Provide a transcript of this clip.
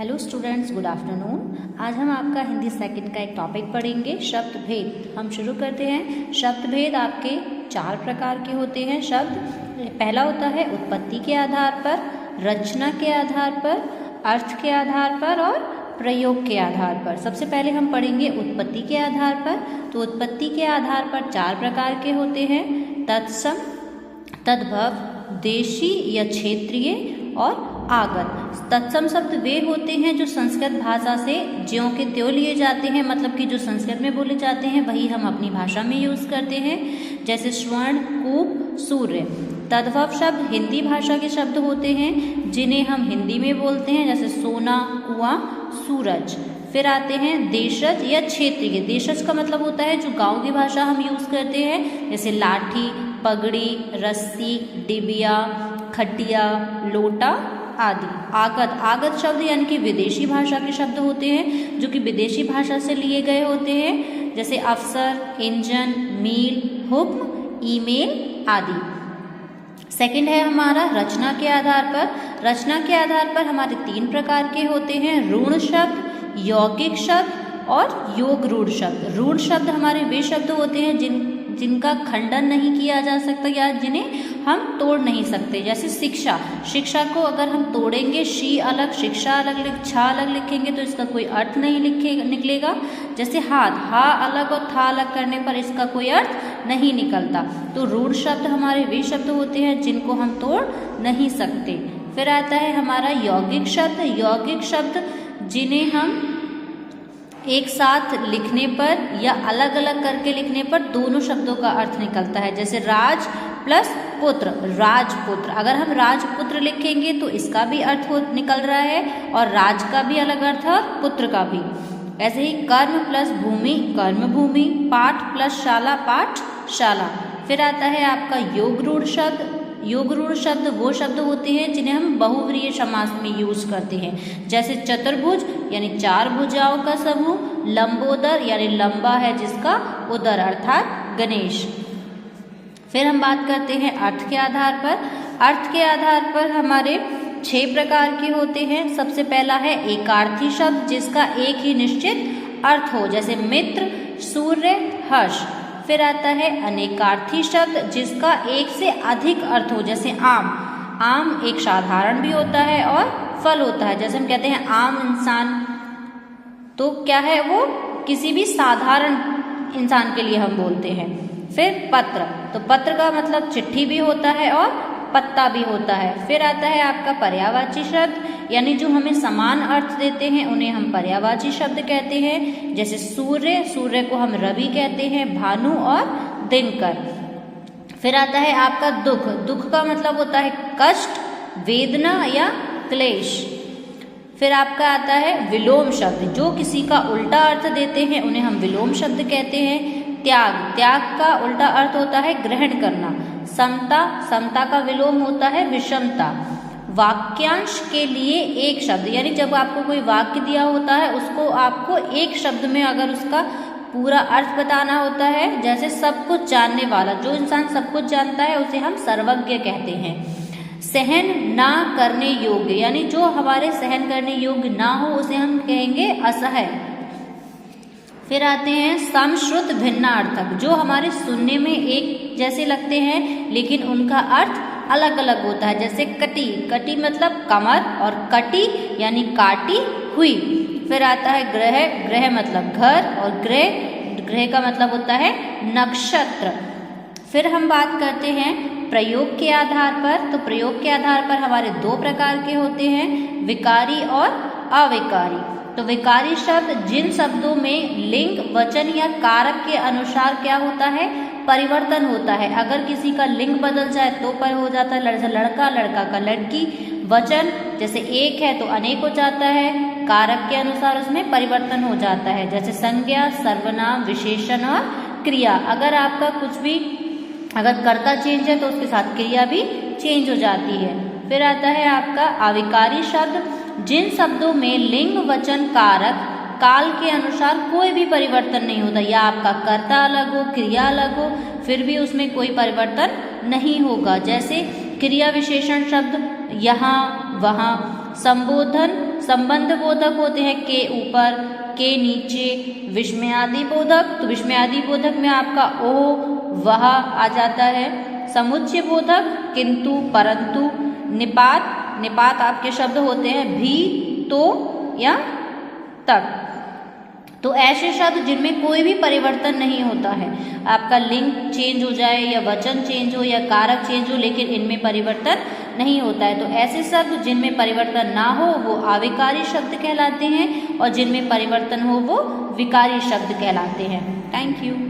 Hello students, good afternoon. आज हम आपका हिंदी सेकंड का एक टॉपिक पढ़ेंगे, शब्द भेद। हम शुरू करते हैं। शब्द भेद आपके 4 प्रकार के होते हैं। शब्द पहला होता है उत्पत्ति के आधार पर, रचना के आधार पर, अर्थ के आधार पर और प्रयोग के आधार पर। सबसे पहले हम पढ़ेंगे उत्पत्ति के आधार पर। तो उत्पत्ति के आधार पर 4 प्रकार के होते हैं, तत्सम, तद्भव, देशी या क्षेत्रीय और आगत। तत्सम शब्द वे होते हैं जो संस्कृत भाषा से ज्यों के त्यों लिए जाते हैं, मतलब कि जो संस्कृत में बोले जाते हैं वही हम अपनी भाषा में यूज करते हैं, जैसे स्वर्ण, कूप, सूर्य। तद्भव शब्द हिंदी भाषा के शब्द होते हैं जिन्हें हम हिंदी में बोलते हैं, जैसे सोना, कुआं, सूरज। फिर आते हैं देशज या क्षेत्रीय। देशज का मतलब होता है जो गांव की भाषा हम यूज करते हैं, जैसे लाठी, पगड़ी, रस्सी, डिबिया, खटिया, लोटा आदि। आगत, आगत शब्द यानी कि विदेशी भाषा के शब्द होते हैं जो कि विदेशी भाषा से लिए गए होते हैं, जैसे अफसर, इंजन, मील, हुक्म, ईमेल आदि। सेकंड है हमारा रचना के आधार पर। रचना के आधार पर हमारे 3 प्रकार के होते हैं, ऋण शब्द, यौगिक शब्द और योग रूढ़ शब्द। ऋण शब्द हमारे वे शब्द होते हैं जिनका खंडन नहीं किया जा सकता या जिन्हें हम तोड़ नहीं सकते, जैसे शिक्षा। शिक्षा को अगर हम तोड़ेंगे, शी अलग, शिक्षा अलग, छा अलग लिखेंगे तो इसका कोई अर्थ नहीं निकलेगा। जैसे हाथ, हा अलग और था अलग करने पर इसका कोई अर्थ नहीं निकलता। तो रूढ़ शब्द हमारे वे शब्द होते हैं जिनको हम तोड़ नहीं सकते। फिर आता है हमारा यौगिक शब्द। यौगिक शब्द जिन्हें हम एक साथ लिखने पर या अलग अलग करके लिखने पर दोनों शब्दों का अर्थ निकलता है, जैसे राज प्लस पुत्र, राजपुत्र। अगर हम राजपुत्र लिखेंगे तो इसका भी अर्थ निकल रहा है और राज का भी अलग अर्थ है और पुत्र का भी। ऐसे ही कर्म प्लस भूमि, कर्म भूमि, पाठ प्लस शाला, पाठशाला। फिर आता है आपका योग रूढ़ शब्द। योग रूढ़ शब्द वो शब्द होते हैं जिन्हें हम बहुव्रीहि समास में यूज करते हैं, जैसे चतुर्भुज यानी 4 भुजाओं का समूह, लंबोदर यानी लंबा है जिसका उदर अर्थात गणेश। फिर हम बात करते हैं अर्थ के आधार पर। अर्थ के आधार पर हमारे 6 प्रकार के होते हैं। सबसे पहला है एकार्थी शब्द जिसका एक ही निश्चित अर्थ हो, जैसे मित्र, सूर्य, हर्ष। फिर आता है अनेकार्थी शब्द जिसका एक से अधिक अर्थ हो, जैसे आम। आम एक साधारण भी होता है और फल होता है, जैसे हम कहते हैं आम इंसान, तो क्या है वो किसी भी साधारण इंसान के लिए हम बोलते हैं। फिर पत्र, तो पत्र का मतलब चिट्ठी भी होता है और पत्ता भी होता है। फिर आता है आपका पर्यायवाची शब्द, यानी जो हमें समान अर्थ देते हैं उन्हें हम पर्यायवाची शब्द कहते हैं, जैसे सूर्य, सूर्य को हम रवि कहते हैं, भानु और दिनकर। फिर आता है आपका दुख। दुख का मतलब होता है कष्ट, वेदना या क्लेश। फिर आपका आता है विलोम शब्द, जो किसी का उल्टा अर्थ देते हैं उन्हें हम विलोम शब्द कहते हैं। त्याग, त्याग का उल्टा अर्थ होता है ग्रहण करना। समता, समता का विलोम होता है विषमता। वाक्यांश के लिए एक शब्द, यानी जब आपको कोई वाक्य दिया होता है उसको आपको एक शब्द में अगर उसका पूरा अर्थ बताना होता है, जैसे सब कुछ जानने वाला, जो इंसान सब कुछ जानता है उसे हम सर्वज्ञ कहते हैं। सहन ना करने योग्य, यानी जो हमारे सहन करने योग्य ना हो उसे हम कहेंगे असह्य। फिर आते हैं समश्रुत भिन्नार्थक, जो हमारे सुनने में एक जैसे लगते हैं लेकिन उनका अर्थ अलग अलग होता है, जैसे कटी। कटी मतलब कमर और कटी यानी काटी हुई। फिर आता है ग्रह। ग्रह मतलब घर और ग्रह का मतलब होता है नक्षत्र। फिर हम बात करते हैं प्रयोग के आधार पर। तो प्रयोग के आधार पर हमारे 2 प्रकार के होते हैं, विकारी और अविकारी। तो विकारी शब्द जिन शब्दों में लिंग, वचन या कारक के अनुसार क्या होता है, परिवर्तन होता है। अगर किसी का लिंग बदल जाए तो पर हो जाता है लड़का, लड़का का लड़की। वचन जैसे एक है तो अनेक हो जाता है, कारक के अनुसार उसमें परिवर्तन हो जाता है, जैसे संज्ञा, सर्वनाम, विशेषण और क्रिया। अगर आपका कुछ भी अगर कर्ता चेंज है तो उसके साथ क्रिया भी चेंज हो जाती है। फिर आता है आपका अविकारी शब्द, जिन शब्दों में लिंग, वचन, कारक, काल के अनुसार कोई भी परिवर्तन नहीं होता, या आपका कर्ता अलग हो, क्रिया अलग हो, फिर भी उसमें कोई परिवर्तन नहीं होगा, जैसे क्रिया विशेषण शब्द यहाँ, वहाँ, संबोधन, संबंध बोधक होते हैं के ऊपर, के नीचे। विस्मयादि बोधक, तो विस्मयादि बोधक में आपका ओ, वह आ जाता है। समुच्चय बोधक किंतु, परंतु। निपात, निपात आपके शब्द होते हैं भी, तो या तक। तो ऐसे शब्द जिनमें कोई भी परिवर्तन नहीं होता है, आपका लिंग चेंज हो जाए या वचन चेंज हो या कारक चेंज हो, लेकिन इनमें परिवर्तन नहीं होता है, तो ऐसे शब्द जिनमें परिवर्तन ना हो वो अविकारी शब्द कहलाते हैं और जिनमें परिवर्तन हो वो विकारी शब्द कहलाते हैं। Thank you.